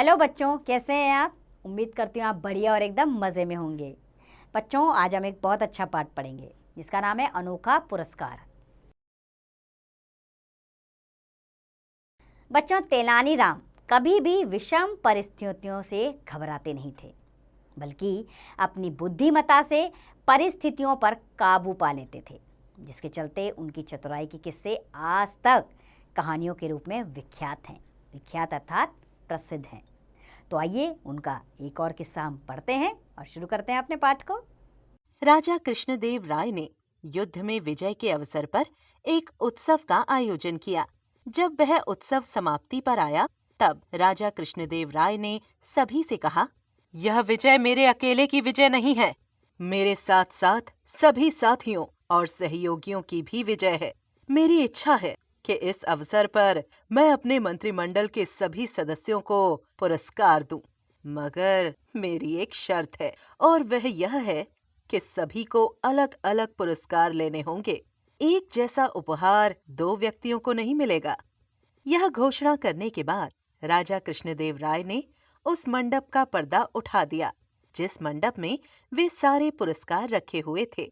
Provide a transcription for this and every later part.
Hello बच्चों, कैसे हैं आप? उम्मीद करती हूँ आप बढ़िया और एकदम मज़े में होंगे। बच्चों, आज हम एक बहुत अच्छा पाठ पढ़ेंगे जिसका नाम है अनोखा पुरस्कार। बच्चों, तेनालीराम कभी भी विषम परिस्थितियों से घबराते नहीं थे, बल्कि अपनी बुद्धिमत्ता से परिस्थितियों पर काबू पा लेते थे, जिसके चलते उनकी चतुराई के किस्से आज तक कहानियों के रूप में विख्यात हैं। विख्यात अर्थात प्रसिद्ध हैं। तो आइए उनका एक और किस्सा हम पढ़ते हैं और शुरू करते हैं अपने पाठ को। राजा कृष्णदेव राय ने युद्ध में विजय के अवसर पर एक उत्सव का आयोजन किया। जब वह उत्सव समाप्ति पर आया, तब राजा कृष्णदेव राय ने सभी से कहा, यह विजय मेरे अकेले की विजय नहीं है, मेरे साथ साथ सभी साथियों और सहयोगियों की भी विजय है। मेरी इच्छा है कि इस अवसर पर मैं अपने मंत्रिमंडल के सभी सदस्यों को पुरस्कार दूं, मगर मेरी एक शर्त है, और वह यह है कि सभी को अलग अलग पुरस्कार लेने होंगे। एक जैसा उपहार दो व्यक्तियों को नहीं मिलेगा। यह घोषणा करने के बाद राजा कृष्णदेव राय ने उस मंडप का पर्दा उठा दिया जिस मंडप में वे सारे पुरस्कार रखे हुए थे।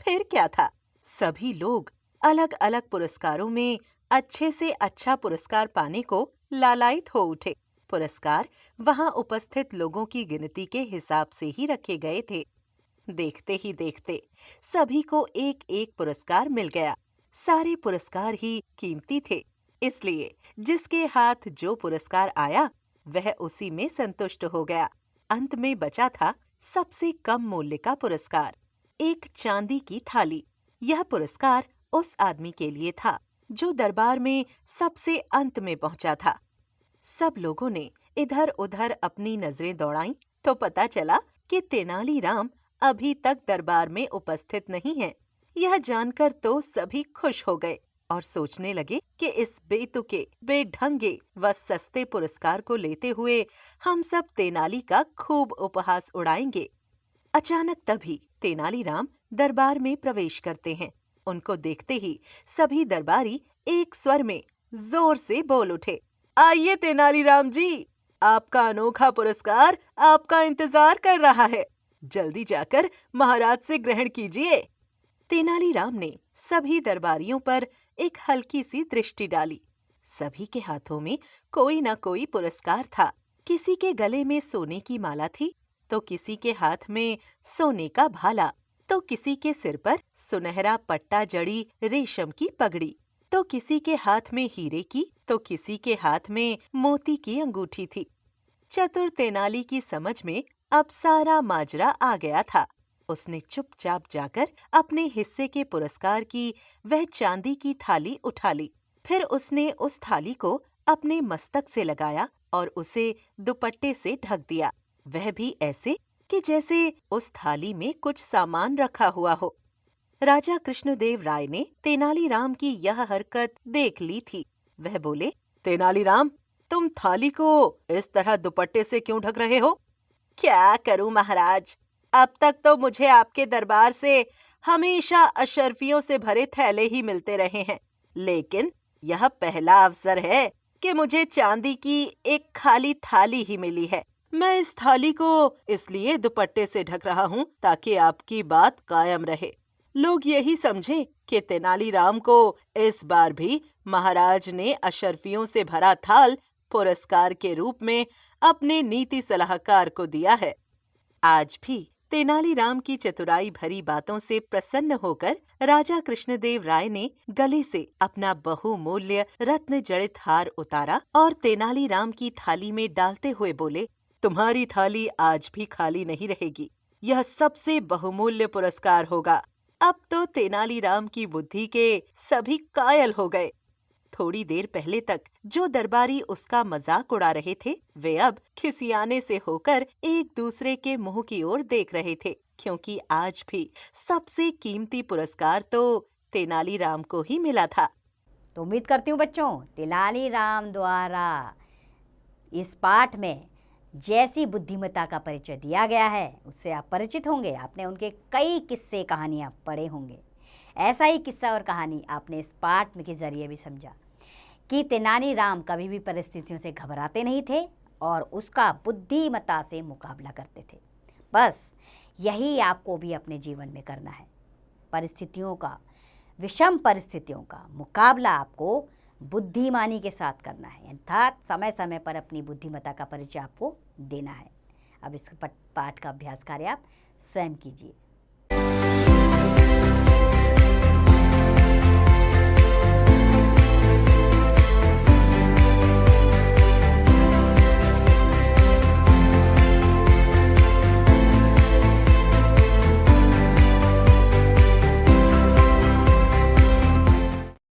फिर क्या था, सभी लोग अलग अलग पुरस्कारों में अच्छे से अच्छा पुरस्कार पाने को लालायित हो उठे। पुरस्कार वहां उपस्थित लोगों की गिनती के हिसाब से ही रखे गए थे। देखते ही देखते सभी को एक एक पुरस्कार मिल गया। सारे पुरस्कार ही कीमती थे, इसलिए जिसके हाथ जो पुरस्कार आया वह उसी में संतुष्ट हो गया। अंत में बचा था सबसे कम मूल्य का पुरस्कार, एक चांदी की थाली। यह पुरस्कार उस आदमी के लिए था जो दरबार में सबसे अंत में पहुंचा था। सब लोगों ने इधर उधर अपनी नजरें दौड़ाईं तो पता चला कि तेनालीराम अभी तक दरबार में उपस्थित नहीं है। यह जानकर तो सभी खुश हो गए और सोचने लगे कि इस बेतुके, बेढंगे व सस्ते पुरस्कार को लेते हुए हम सब तेनाली का खूब उपहास उड़ाएंगे। अचानक तभी तेनालीराम दरबार में प्रवेश करते हैं। उनको देखते ही सभी दरबारी एक स्वर में जोर से बोल उठे, आइए तेनालीराम जी, आपका अनोखा पुरस्कार आपका इंतजार कर रहा है। जल्दी जाकर महाराज से ग्रहण कीजिए। तेनालीराम ने सभी दरबारियों पर एक हल्की सी दृष्टि डाली। सभी के हाथों में कोई न कोई पुरस्कार था। किसी के गले में सोने की माला थी, तो किसी के हाथ में सोने का भाला, तो किसी के सिर पर सुनहरा पट्टा जड़ी रेशम की पगड़ी, तो किसी के हाथ में हीरे की, तो किसी के हाथ में मोती की अंगूठी थी। चतुर तेनाली की समझ में अब सारा माजरा आ गया था। उसने चुपचाप जाकर अपने हिस्से के पुरस्कार की वह चांदी की थाली उठा ली। फिर उसने उस थाली को अपने मस्तक से लगाया और उसे दुपट्टे से ढक दिया, वह भी ऐसे कि जैसे उस थाली में कुछ सामान रखा हुआ हो। राजा कृष्णदेव राय ने तेनालीराम की यह हरकत देख ली थी। वह बोले, तेनालीराम, तुम थाली को इस तरह दुपट्टे से क्यों ढक रहे हो? क्या करूं महाराज, अब तक तो मुझे आपके दरबार से हमेशा अशर्फियों से भरे थैले ही मिलते रहे हैं, लेकिन यह पहला अवसर है कि मुझे चांदी की एक खाली थाली ही मिली है। मैं इस थाली को इसलिए दुपट्टे से ढक रहा हूँ ताकि आपकी बात कायम रहे। लोग यही समझे कि तेनालीराम को इस बार भी महाराज ने अशर्फियों से भरा थाल पुरस्कार के रूप में अपने नीति सलाहकार को दिया है। आज भी तेनालीराम की चतुराई भरी बातों से प्रसन्न होकर राजा कृष्णदेव राय ने गले से अपना बहुमूल्य रत्न जड़ित हार उतारा और तेनालीराम की थाली में डालते हुए बोले, तुम्हारी थाली आज भी खाली नहीं रहेगी। यह सबसे बहुमूल्य पुरस्कार होगा। अब तो तेनालीराम की बुद्धि के सभी कायल हो गए। थोड़ी देर पहले तक जो दरबारी उसका मजाक उड़ा रहे थे, वे अब खिसियाने से होकर एक दूसरे के मुंह की ओर देख रहे थे, क्योंकि आज भी सबसे कीमती पुरस्कार तो तेनालीराम को ही मिला था। तो उम्मीद करती हूँ बच्चों, तेनालीराम द्वारा इस पाठ में जैसी बुद्धिमत्ता का परिचय दिया गया है उससे आप परिचित होंगे। आपने उनके कई किस्से कहानियाँ पढ़े होंगे। ऐसा ही किस्सा और कहानी आपने इस पाठ के जरिए भी समझा कि तेनालीराम कभी भी परिस्थितियों से घबराते नहीं थे और उसका बुद्धिमत्ता से मुकाबला करते थे। बस यही आपको भी अपने जीवन में करना है। विषम परिस्थितियों का मुकाबला आपको बुद्धिमानी के साथ करना है, अर्थात समय समय पर अपनी बुद्धिमत्ता का परिचय आपको देना है। अब इस पाठ का अभ्यास कार्य आप स्वयं कीजिए।